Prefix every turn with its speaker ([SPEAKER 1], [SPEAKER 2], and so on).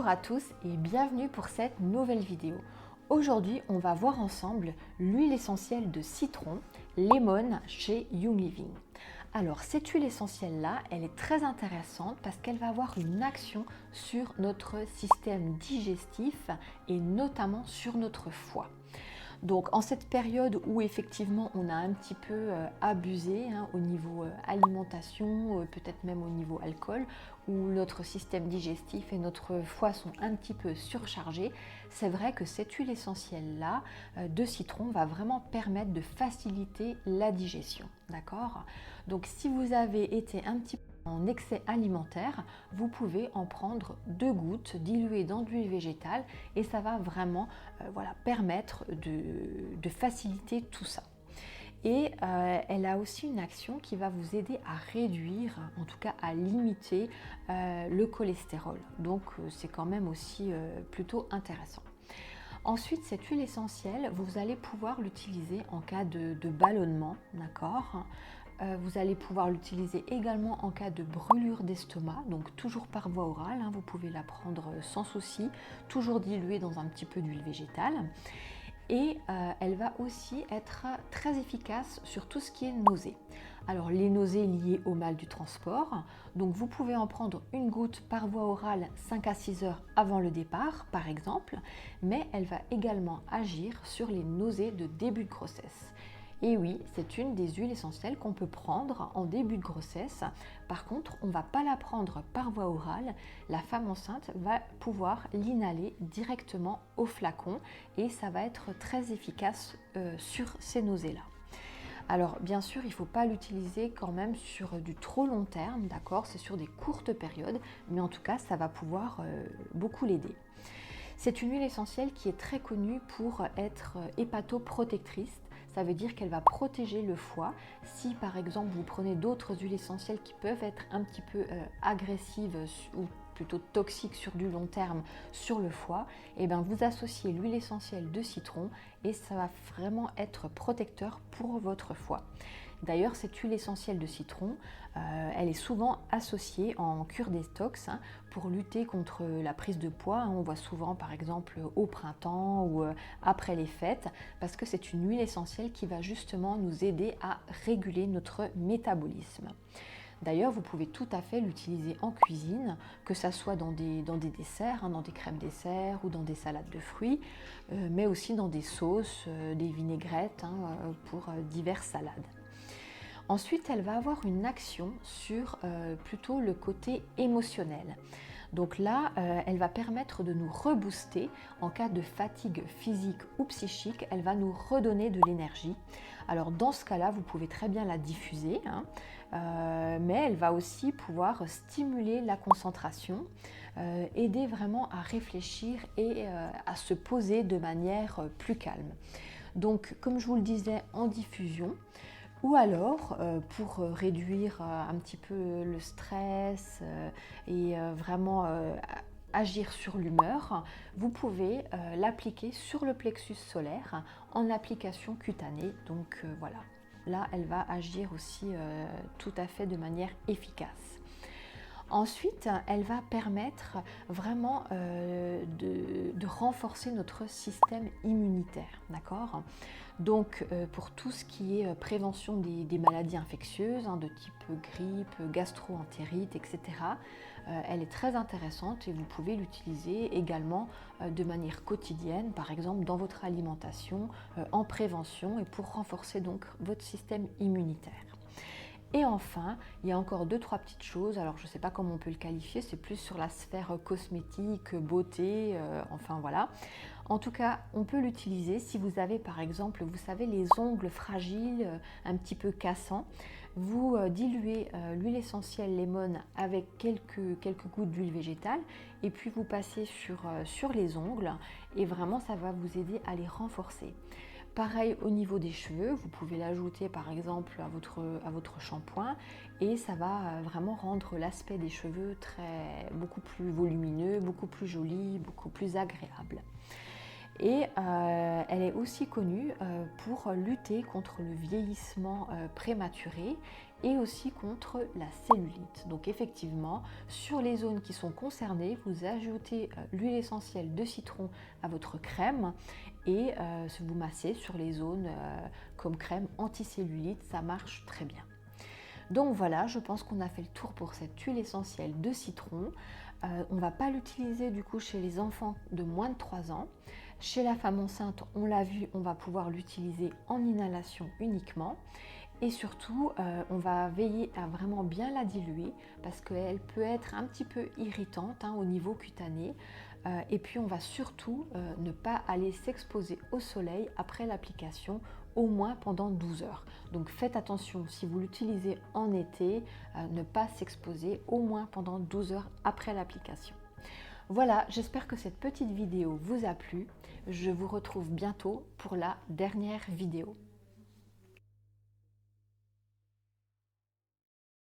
[SPEAKER 1] Bonjour à tous et bienvenue pour cette nouvelle vidéo. Aujourd'hui, on va voir ensemble l'huile essentielle de citron, Lemon chez Young Living. Alors cette huile essentielle là, elle est très intéressante parce qu'elle va avoir une action sur notre système digestif et notamment sur notre foie. Donc en cette période où effectivement on a un petit peu abusé au niveau alimentation, peut-être même au niveau alcool, où notre système digestif et notre foie sont un petit peu surchargés, c'est vrai que cette huile essentielle là de citron va vraiment permettre de faciliter la digestion, d'accord? Donc si vous avez été un petit peu en excès alimentaire, vous pouvez en prendre 2 gouttes diluées dans de l'huile végétale et ça va vraiment permettre de faciliter tout ça. Et elle a aussi une action qui va vous aider à réduire, en tout cas à limiter le cholestérol. Donc c'est quand même aussi plutôt intéressant. Ensuite, cette huile essentielle, vous allez pouvoir l'utiliser en cas de ballonnement, d'accord ? Vous allez pouvoir l'utiliser également en cas de brûlure d'estomac, donc toujours par voie orale, vous pouvez la prendre sans souci, toujours diluée dans un petit peu d'huile végétale. Et elle va aussi être très efficace sur tout ce qui est nausée. Alors les nausées liées au mal du transport, donc vous pouvez en prendre une goutte par voie orale 5 à 6 heures avant le départ par exemple, mais elle va également agir sur les nausées de début de grossesse. Et oui, c'est une des huiles essentielles qu'on peut prendre en début de grossesse. Par contre, on ne va pas la prendre par voie orale. La femme enceinte va pouvoir l'inhaler directement au flacon et ça va être très efficace sur ces nausées-là. Alors bien sûr, il ne faut pas l'utiliser quand même sur du trop long terme, d'accord? C'est sur des courtes périodes, mais en tout cas, ça va pouvoir beaucoup l'aider. C'est une huile essentielle qui est très connue pour être hépatoprotectrice. Ça veut dire qu'elle va protéger le foie. Si par exemple vous prenez d'autres huiles essentielles qui peuvent être un petit peu agressives ou plutôt toxiques sur du long terme sur le foie, et bien vous associez l'huile essentielle de citron et ça va vraiment être protecteur pour votre foie. D'ailleurs, cette huile essentielle de citron, elle est souvent associée en cure détox pour lutter contre la prise de poids. On voit souvent par exemple au printemps ou après les fêtes parce que c'est une huile essentielle qui va justement nous aider à réguler notre métabolisme. D'ailleurs, vous pouvez tout à fait l'utiliser en cuisine, que ça soit dans des desserts, dans des crèmes desserts ou dans des salades de fruits, mais aussi dans des sauces, des vinaigrettes pour diverses salades. Ensuite, elle va avoir une action sur plutôt le côté émotionnel. Donc là, elle va permettre de nous rebooster en cas de fatigue physique ou psychique. Elle va nous redonner de l'énergie. Alors dans ce cas-là, vous pouvez très bien la diffuser, mais elle va aussi pouvoir stimuler la concentration, aider vraiment à réfléchir et à se poser de manière plus calme. Donc comme je vous le disais, en diffusion, ou alors, pour réduire un petit peu le stress et vraiment agir sur l'humeur, vous pouvez l'appliquer sur le plexus solaire en application cutanée. Donc voilà, là elle va agir aussi tout à fait de manière efficace. Ensuite, elle va permettre vraiment de renforcer notre système immunitaire, d'accord ? Donc pour tout ce qui est prévention des maladies infectieuses de type grippe, gastro-entérite, etc., elle est très intéressante et vous pouvez l'utiliser également de manière quotidienne, par exemple dans votre alimentation, en prévention et pour renforcer donc votre système immunitaire. Et enfin, il y a encore 2-3 petites choses, alors je ne sais pas comment on peut le qualifier, c'est plus sur la sphère cosmétique, beauté, enfin voilà. En tout cas, on peut l'utiliser si vous avez par exemple, vous savez, les ongles fragiles, un petit peu cassants. Vous diluez l'huile essentielle Lemon avec quelques gouttes d'huile végétale et puis vous passez sur les ongles et vraiment ça va vous aider à les renforcer. Pareil au niveau des cheveux, vous pouvez l'ajouter par exemple à votre shampoing et ça va vraiment rendre l'aspect des cheveux beaucoup plus volumineux, beaucoup plus joli, beaucoup plus agréable. Et elle est aussi connue pour lutter contre le vieillissement prématuré et aussi contre la cellulite. Donc effectivement, sur les zones qui sont concernées, vous ajoutez l'huile essentielle de citron à votre crème et vous massez sur les zones comme crème anticellulite, ça marche très bien. Donc voilà, je pense qu'on a fait le tour pour cette huile essentielle de citron. On ne va pas l'utiliser du coup chez les enfants de moins de 3 ans. Chez la femme enceinte, on l'a vu, on va pouvoir l'utiliser en inhalation uniquement. Et surtout, on va veiller à vraiment bien la diluer parce qu'elle peut être un petit peu irritante au niveau cutané. Et puis on va surtout ne pas aller s'exposer au soleil après l'application, au moins pendant 12 heures. Donc faites attention, si vous l'utilisez en été, ne pas s'exposer au moins pendant 12 heures après l'application. Voilà, j'espère que cette petite vidéo vous a plu. Je vous retrouve bientôt pour la dernière vidéo.